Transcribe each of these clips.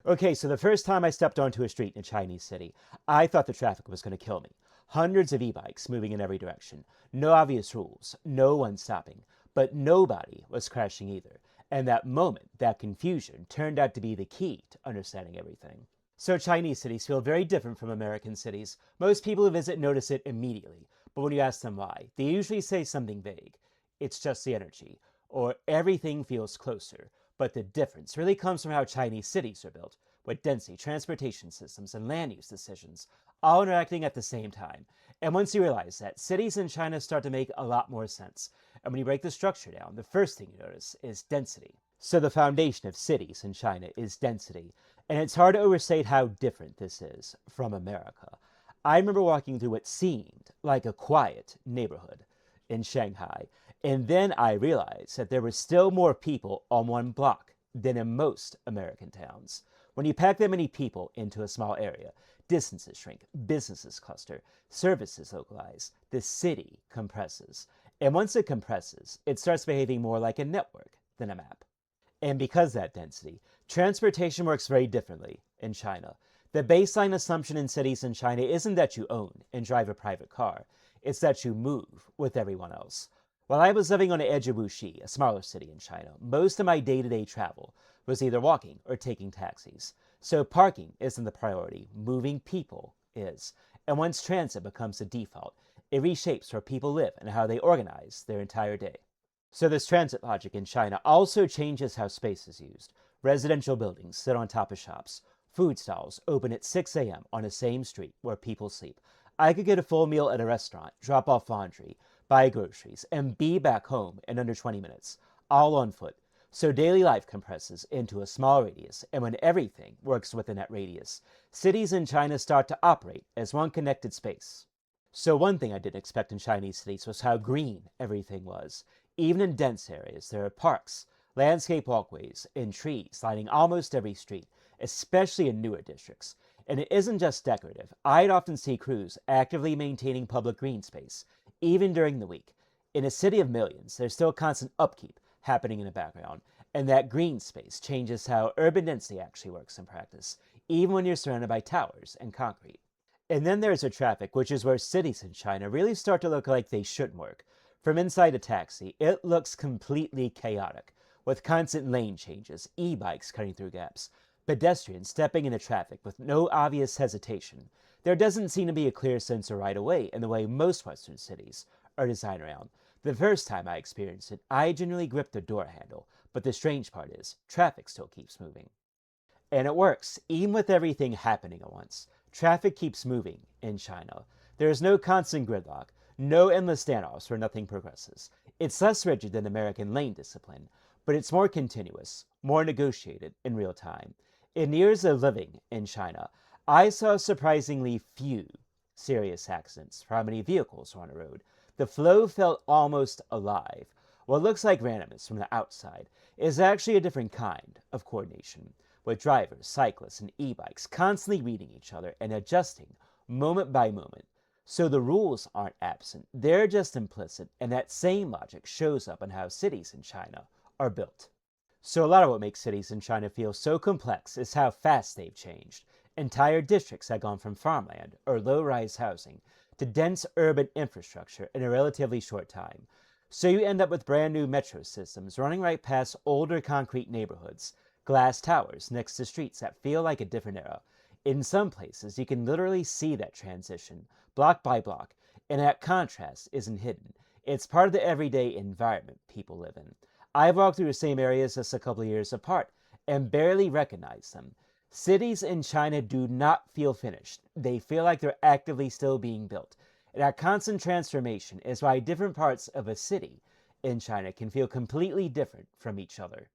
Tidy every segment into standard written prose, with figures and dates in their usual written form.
Okay, so the first time I stepped onto a street in a Chinese city, I thought the traffic was going to kill me. Hundreds of e-bikes moving in every direction. No obvious rules, no one stopping. But nobody was crashing either. And that moment, that confusion, turned out to be the key to understanding everything. So Chinese cities feel very different from American cities. Most people who visit notice it immediately. But when you ask them why, they usually say something vague. It's just the energy. Or everything feels closer. But the difference really comes from how Chinese cities are built, with density, transportation systems, and land use decisions all interacting at the same time. And once you realize that, cities in China start to make a lot more sense. And when you break the structure down, the first thing you notice is density. So the foundation of cities in China is density. And it's hard to overstate how different this is from America. I remember walking through what seemed like a quiet neighborhood in Shanghai, and then I realized that there were still more people on one block than in most American towns. When you pack that many people into a small area, distances shrink, businesses cluster, services localize, the city compresses. And once it compresses, it starts behaving more like a network than a map. And because of that density, transportation works very differently in China. The baseline assumption in cities in China isn't that you own and drive a private car, it's that you move with everyone else. While I was living on the edge of Wuxi, a smaller city in China, most of my day-to-day travel was either walking or taking taxis. So parking isn't the priority, moving people is. And once transit becomes the default, it reshapes where people live and how they organize their entire day. So this transit logic in China also changes how space is used. Residential buildings sit on top of shops. Food stalls open at 6 a.m. on the same street where people sleep. I could get a full meal at a restaurant, drop off laundry, buy groceries, and be back home in under 20 minutes, all on foot. So daily life compresses into a small radius, and when everything works within that radius, cities in China start to operate as one connected space. So one thing I didn't expect in Chinese cities was how green everything was. Even in dense areas, there are parks, landscape walkways, and trees lining almost every street, especially in newer districts. And it isn't just decorative. I'd often see crews actively maintaining public green space, even during the week. In a city of millions, there's still constant upkeep happening in the background, and that green space changes how urban density actually works in practice, even when you're surrounded by towers and concrete. And then there's the traffic, which is where cities in China really start to look like they shouldn't work. From inside a taxi, it looks completely chaotic, with constant lane changes, e-bikes cutting through gaps, pedestrians stepping into traffic with no obvious hesitation. There doesn't seem to be a clear sense of right of way in the way most Western cities are designed around. The first time I experienced it, I genuinely gripped the door handle, but the strange part is, traffic still keeps moving. And it works, even with everything happening at once. Traffic keeps moving in China. There is no constant gridlock, no endless standoffs where nothing progresses. It's less rigid than American lane discipline, but it's more continuous, more negotiated in real time. In years of living in China, I saw surprisingly few serious accidents for how many vehicles were on the road. The flow felt almost alive. What looks like randomness from the outside is actually a different kind of coordination, with drivers, cyclists, and e-bikes constantly reading each other and adjusting moment by moment. So the rules aren't absent, they're just implicit, and that same logic shows up in how cities in China are built. So a lot of what makes cities in China feel so complex is how fast they've changed. Entire districts have gone from farmland or low-rise housing to dense urban infrastructure in a relatively short time. So you end up with brand new metro systems running right past older concrete neighborhoods, glass towers next to streets that feel like a different era. In some places, you can literally see that transition, block by block, and that contrast isn't hidden. It's part of the everyday environment people live in. I've walked through the same areas just a couple of years apart and barely recognize them. Cities in China do not feel finished. They feel like they're actively still being built. And that constant transformation is why different parts of a city in China can feel completely different from each other.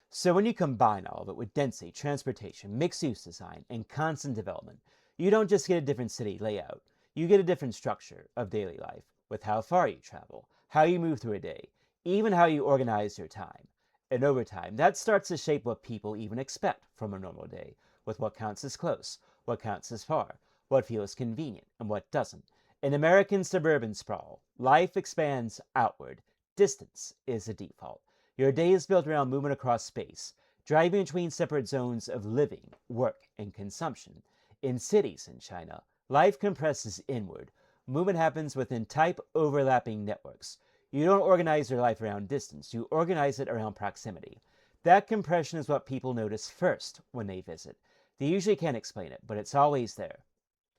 So when you combine all of it with density, transportation, mixed-use design, and constant development, you don't just get a different city layout. You get a different structure of daily life, with how far you travel, how you move through a day, even how you organize your time. And over time, that starts to shape what people even expect from a normal day, with what counts as close, what counts as far, what feels convenient, and what doesn't. In American suburban sprawl, life expands outward. Distance is the default. Your day is built around movement across space. driving between separate zones of living, work, and consumption. In cities in China, life compresses inward. Movement happens within type overlapping networks. You don't organize your life around distance, you organize it around proximity. That compression is what people notice first when they visit. They usually can't explain it, but it's always there.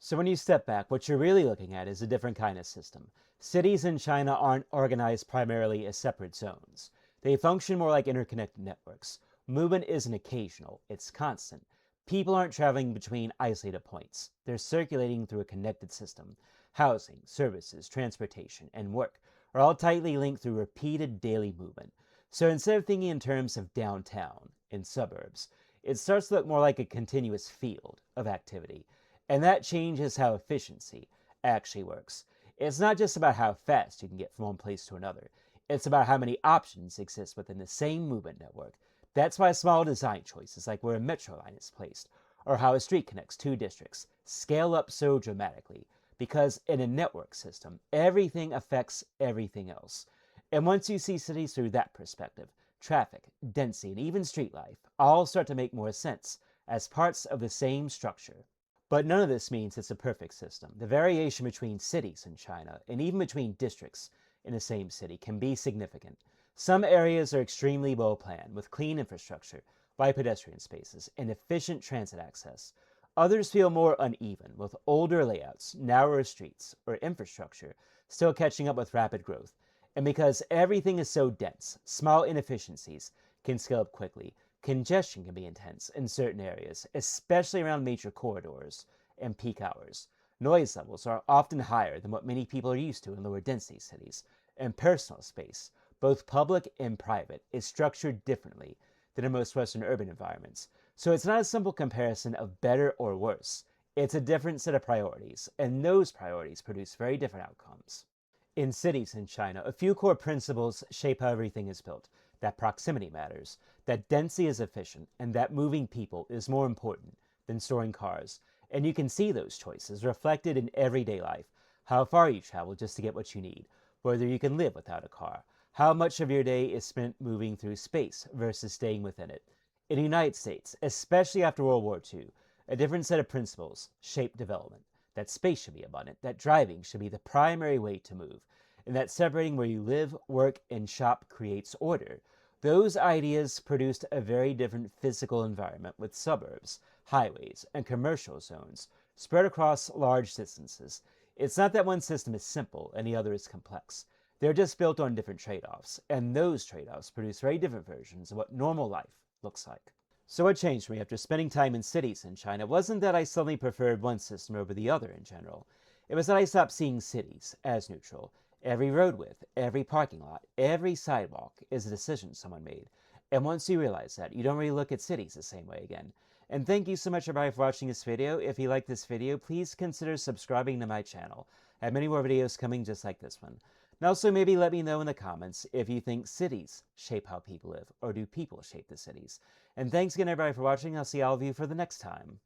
So when you step back, what you're really looking at is a different kind of system. Cities in China aren't organized primarily as separate zones. They function more like interconnected networks. Movement isn't occasional, it's constant. People aren't traveling between isolated points. They're circulating through a connected system. Housing, services, transportation, and work are all tightly linked through repeated daily movement. So instead of thinking in terms of downtown and suburbs, it starts to look more like a continuous field of activity. And that changes how efficiency actually works. It's not just about how fast you can get from one place to another. It's about how many options exist within the same movement network. That's why small design choices, like where a metro line is placed, or how a street connects two districts, scale up so dramatically. Because in a network system, everything affects everything else. And once you see cities through that perspective, traffic, density, and even street life all start to make more sense as parts of the same structure. But none of this means it's a perfect system. The variation between cities in China, and even between districts in the same city, can be significant. Some areas are extremely well planned, with clean infrastructure, wide pedestrian spaces, and efficient transit access. Others feel more uneven, with older layouts, narrower streets, or infrastructure still catching up with rapid growth. And because everything is so dense, small inefficiencies can scale up quickly. Congestion can be intense in certain areas, especially around major corridors and peak hours. Noise levels are often higher than what many people are used to in lower density cities, and personal space, both public and private, is structured differently than in most Western urban environments. So it's not a simple comparison of better or worse. It's a different set of priorities, and those priorities produce very different outcomes. In cities in China, a few core principles shape how everything is built. That proximity matters, that density is efficient, and that moving people is more important than storing cars. And you can see those choices reflected in everyday life. How far you travel just to get what you need, whether you can live without a car, how much of your day is spent moving through space versus staying within it. In the United States, especially after World War II, a different set of principles shaped development. That space should be abundant, that driving should be the primary way to move, and that separating where you live, work, and shop creates order. Those ideas produced a very different physical environment with suburbs, highways, and commercial zones spread across large distances. It's not that one system is simple and the other is complex. They're just built on different trade-offs, and those trade-offs produce very different versions of what normal life looks like. So what changed for me after spending time in cities in China wasn't that I suddenly preferred one system over the other in general. It was that I stopped seeing cities as neutral. Every road width, every parking lot, every sidewalk is a decision someone made. And once you realize that, you don't really look at cities the same way again. And thank you so much everybody for watching this video. If you like this video, please consider subscribing to my channel. I have many more videos coming just like this one. And also maybe let me know in the comments if you think cities shape how people live, or do people shape the cities. And thanks again everybody for watching. I'll see all of you for the next time.